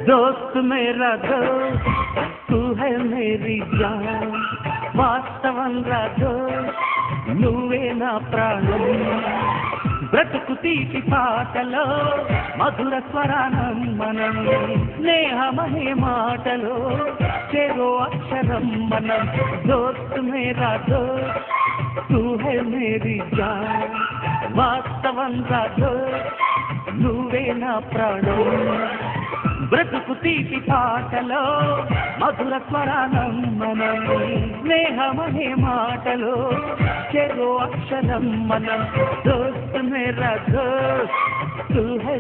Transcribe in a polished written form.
दोस्त मेरा दोस्त तू है मेरी जान వాస్తవంగా నువ్వే నా ప్రాణం బ్రతుకు తీపి పాటలో మధుర స్వరానం మనం స్నేహమనే మాటలో చెరో అక్షరం మనం దోస్త్ మేరా దోస్త్ తూ హై మేరీ జాన్ వాస్తవంగా నువ్వే నా ప్రాణం బ్రతుకు తీపి పాటలో మధుర స్వరానం మనం స్నేహమనే మాటలో చెరో అక్షరం మనం దోస్త్ మేరా దోస్త్ తూ హై